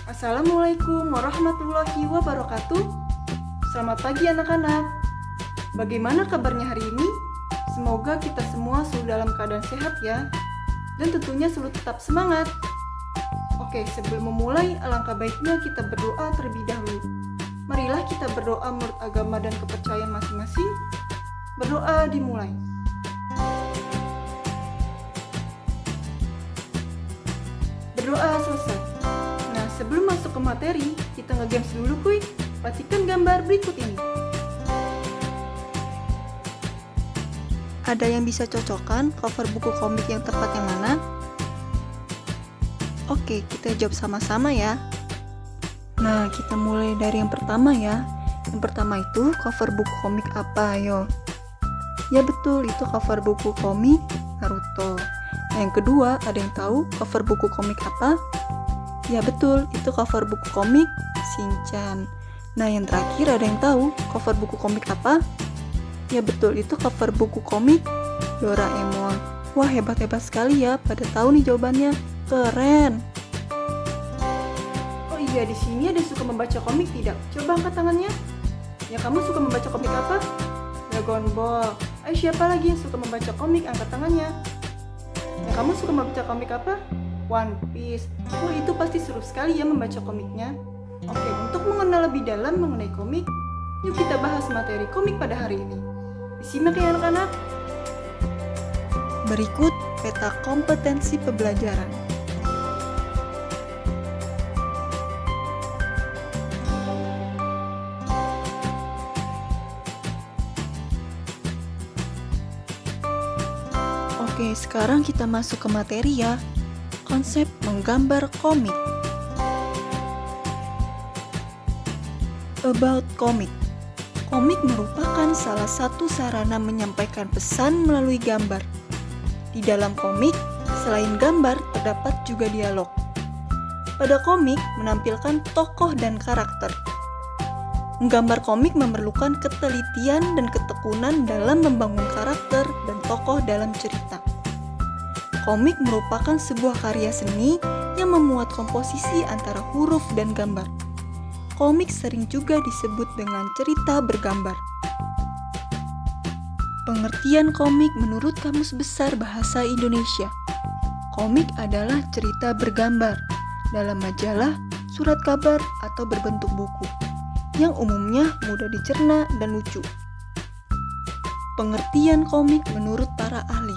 Assalamualaikum warahmatullahi wabarakatuh. Selamat pagi anak-anak. Bagaimana kabarnya hari ini? Semoga kita semua selalu dalam keadaan sehat ya. Dan tentunya selalu tetap semangat. Oke, sebelum memulai, alangkah baiknya kita berdoa terlebih dahulu. Marilah kita berdoa menurut agama dan kepercayaan masing-masing. Berdoa dimulai. Berdoa selesai. Nah, sebelum masuk ke materi, kita nge-games dulu kuy. Perhatikan gambar berikut ini. Ada yang bisa cocokkan cover buku komik yang tepat yang mana? Oke, kita jawab sama-sama ya. Nah, kita mulai dari yang pertama ya. Yang pertama itu cover buku komik apa, ayo? Ya betul, itu cover buku komik Naruto. Nah, yang kedua, ada yang tahu cover buku komik apa? Ya betul, itu cover buku komik Shinchan. Nah, yang terakhir, ada yang tahu cover buku komik apa? Ya betul, itu cover buku komik Doraemon. Wah, hebat-hebat sekali ya, pada tahu nih jawabannya. Keren. Oh iya, di sini ada yang suka membaca komik tidak? Coba angkat tangannya. Ya, kamu suka membaca komik apa? Dragon Ball. Ayo, siapa lagi yang suka membaca komik? Angkat tangannya. Ya, kamu suka membaca komik apa? One Piece. Wah, itu pasti seru sekali ya membaca komiknya. Oke, untuk mengenal lebih dalam mengenai komik, yuk kita bahas materi komik pada hari ini. Disimak ya anak-anak. Berikut peta kompetensi pembelajaran. Oke, sekarang kita masuk ke materi ya. Konsep menggambar komik. About komik. Komik merupakan salah satu sarana menyampaikan pesan melalui gambar. Di dalam komik, selain gambar, terdapat juga dialog. Pada komik menampilkan tokoh dan karakter. Menggambar komik memerlukan ketelitian dan ketekunan dalam membangun karakter dan tokoh dalam cerita. Komik merupakan sebuah karya seni yang memuat komposisi antara huruf dan gambar. Komik sering juga disebut dengan cerita bergambar. Pengertian komik menurut Kamus Besar Bahasa Indonesia. Komik adalah cerita bergambar dalam majalah, surat kabar, atau berbentuk buku, yang umumnya mudah dicerna dan lucu. Pengertian komik menurut para ahli.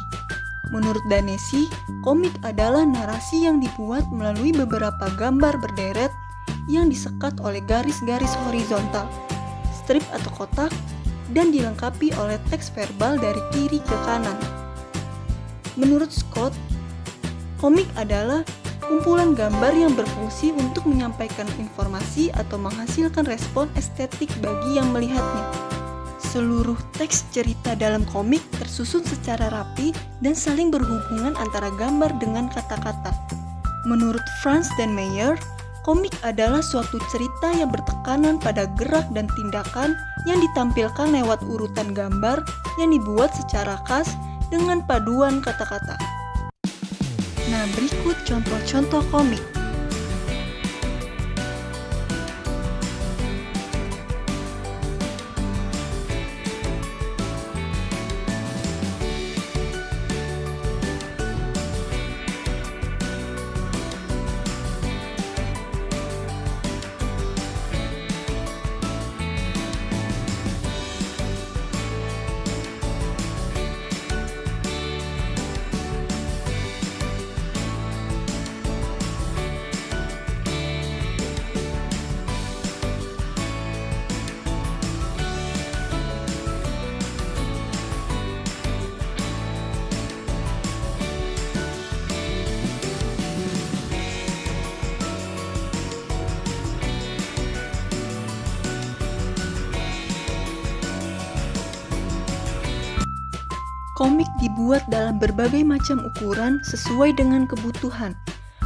Menurut Danesi, komik adalah narasi yang dibuat melalui beberapa gambar berderet yang disekat oleh garis-garis horizontal, strip atau kotak, dan dilengkapi oleh teks verbal dari kiri ke kanan. Menurut Scott, komik adalah kumpulan gambar yang berfungsi untuk menyampaikan informasi atau menghasilkan respon estetik bagi yang melihatnya. Seluruh teks cerita dalam komik tersusun secara rapi dan saling berhubungan antara gambar dengan kata-kata. Menurut Franz dan Meyer, komik adalah suatu cerita yang bertekanan pada gerak dan tindakan yang ditampilkan lewat urutan gambar yang dibuat secara khas dengan paduan kata-kata. Nah, berikut contoh-contoh komik. Komik dibuat dalam berbagai macam ukuran sesuai dengan kebutuhan.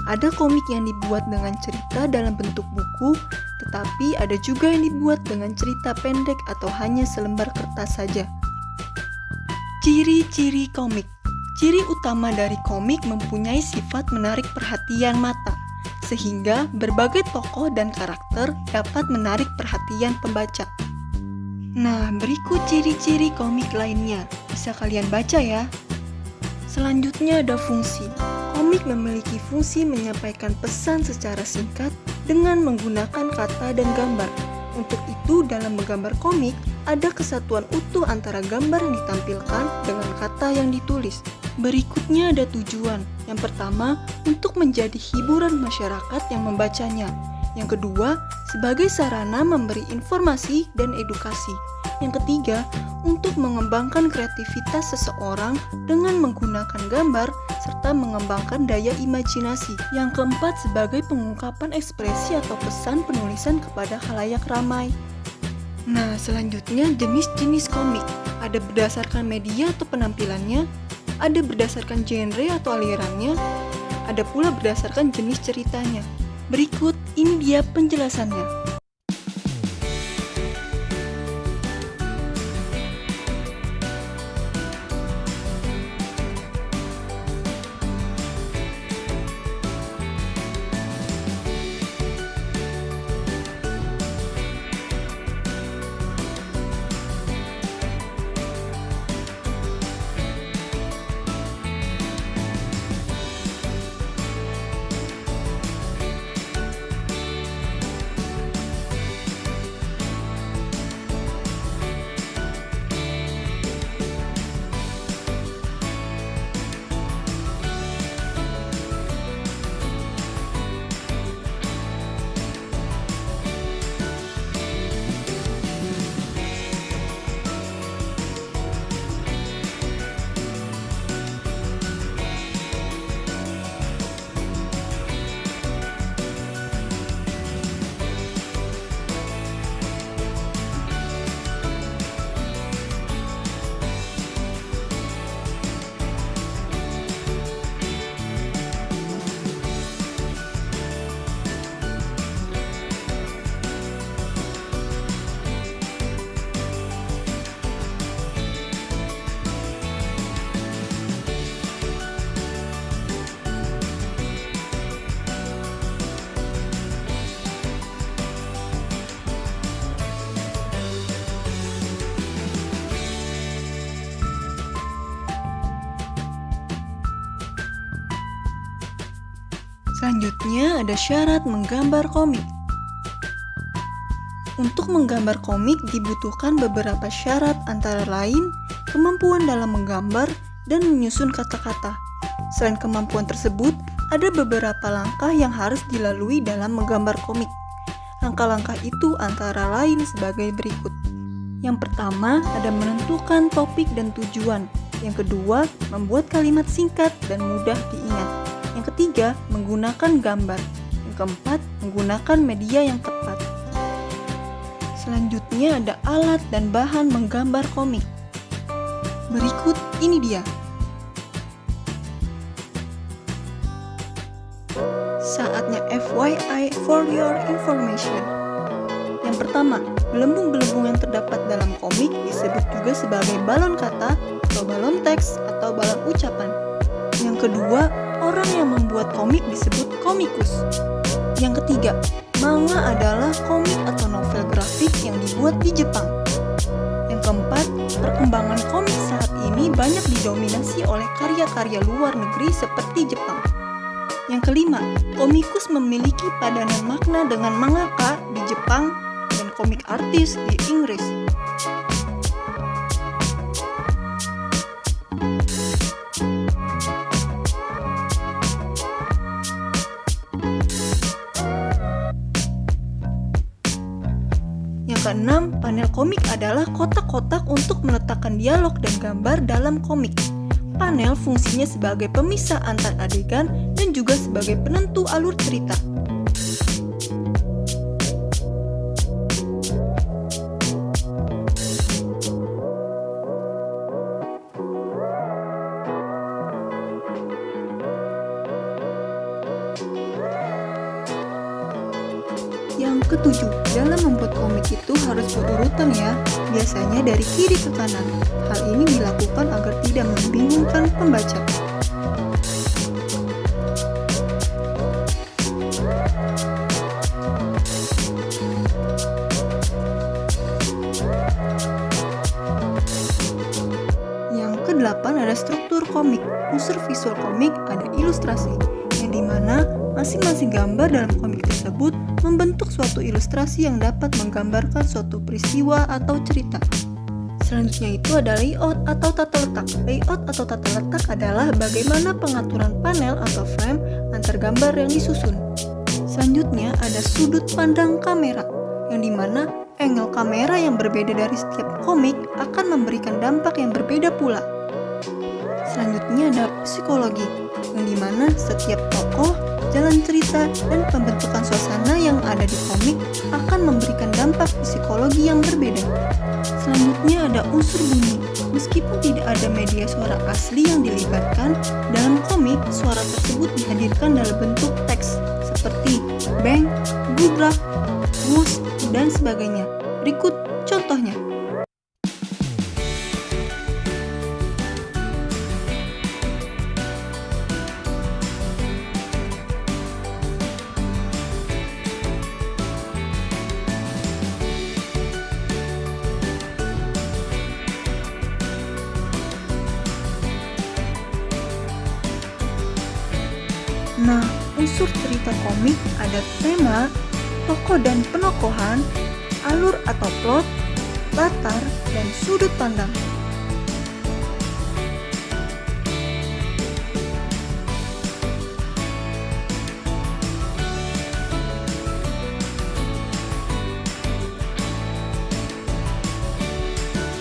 Ada komik yang dibuat dengan cerita dalam bentuk buku, tetapi ada juga yang dibuat dengan cerita pendek atau hanya selembar kertas saja. Ciri-ciri komik. Ciri utama dari komik mempunyai sifat menarik perhatian mata. sehingga berbagai tokoh dan karakter dapat menarik perhatian pembaca. Nah, berikut ciri-ciri komik lainnya. Bisa kalian baca ya. Selanjutnya ada fungsi. Komik memiliki fungsi menyampaikan pesan secara singkat dengan menggunakan kata dan gambar. Untuk itu, dalam menggambar komik, ada kesatuan utuh antara gambar yang ditampilkan dengan kata yang ditulis. Berikutnya ada tujuan. Yang pertama, untuk menjadi hiburan masyarakat yang membacanya. Yang kedua, sebagai sarana memberi informasi dan edukasi. Yang ketiga, untuk mengembangkan kreativitas seseorang dengan menggunakan gambar serta mengembangkan daya imajinasi. Yang keempat, sebagai pengungkapan ekspresi atau pesan penulisan kepada khalayak ramai. Nah, selanjutnya jenis-jenis komik. Ada berdasarkan media atau penampilannya, ada berdasarkan genre atau alirannya, ada pula berdasarkan jenis ceritanya. Berikut, ini dia penjelasannya. Selanjutnya ada syarat menggambar komik. Untuk menggambar komik dibutuhkan beberapa syarat antara lain kemampuan dalam menggambar dan menyusun kata-kata. Selain kemampuan tersebut, ada beberapa langkah yang harus dilalui dalam menggambar komik. Langkah-langkah itu antara lain sebagai berikut. Yang pertama, ada menentukan topik dan tujuan. Yang kedua, membuat kalimat singkat dan mudah diingat. Yang ketiga, menggunakan gambar. Yang keempat, menggunakan media yang tepat. Selanjutnya ada alat dan bahan menggambar komik. Berikut ini dia. Saatnya FYI for your information. Yang pertama, gelembung-gelembung yang terdapat dalam komik disebut juga sebagai balon kata atau balon teks atau balon ucapan. Yang kedua, orang yang membuat komik disebut komikus. Yang ketiga, manga adalah komik atau novel grafik yang dibuat di Jepang. Yang keempat, perkembangan komik saat ini banyak didominasi oleh karya-karya luar negeri seperti Jepang. Yang kelima, komikus memiliki padanan makna dengan mangaka di Jepang dan komik artis di Inggris. Yang keenam, panel komik adalah kotak-kotak untuk meletakkan dialog dan gambar dalam komik. Panel fungsinya sebagai pemisah antar adegan dan juga sebagai penentu alur cerita. Yang ketujuh, dalam membuat komik itu harus berurutan ya, biasanya dari kiri ke kanan. Hal ini dilakukan agar tidak membingungkan pembaca. unsur visual komik ada ilustrasi, yang dimana masing-masing gambar dalam komik tersebut membentuk suatu ilustrasi yang dapat menggambarkan suatu peristiwa atau cerita. Selanjutnya itu ada layout atau tata letak. Layout atau tata letak adalah bagaimana pengaturan panel atau frame antar gambar yang disusun. Selanjutnya ada sudut pandang kamera, yang dimana angle kamera yang berbeda dari setiap komik akan memberikan dampak yang berbeda pula. Selanjutnya ada psikologi, yang dimana setiap tokoh, jalan cerita, dan pembentukan suasana yang ada di komik akan memberikan dampak psikologi yang berbeda. Selanjutnya ada unsur bunyi. Meskipun tidak ada media suara asli yang dilibatkan, dalam komik suara tersebut dihadirkan dalam bentuk teks seperti bang, gubrak, wush, dan sebagainya. Berikut contohnya. Nah, unsur cerita komik ada tema, tokoh dan penokohan, alur atau plot, latar, dan sudut pandang.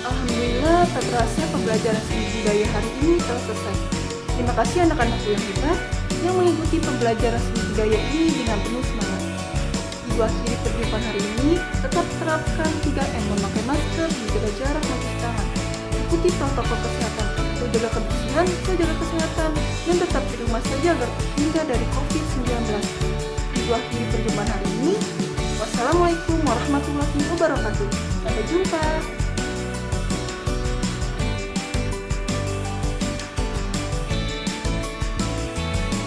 Alhamdulillah, tak terasa pembelajaran seni budaya hari ini telah selesai. Terima kasih anak-anakku yang hebat yang mengikuti pembelajaran seni budaya ini dengan penuh semangat. Ibu akhiri perjumpaan hari ini, tetap terapkan 3M, memakai masker, menjaga jarak, mencuci tangan. Ikuti protokol kesehatan, untuk jaga kebersihan, jaga kesehatan, dan tetap di rumah saja agar terhindar dari COVID-19. Ibu akhiri perjumpaan hari ini. Wassalamualaikum warahmatullahi wabarakatuh. Sampai jumpa.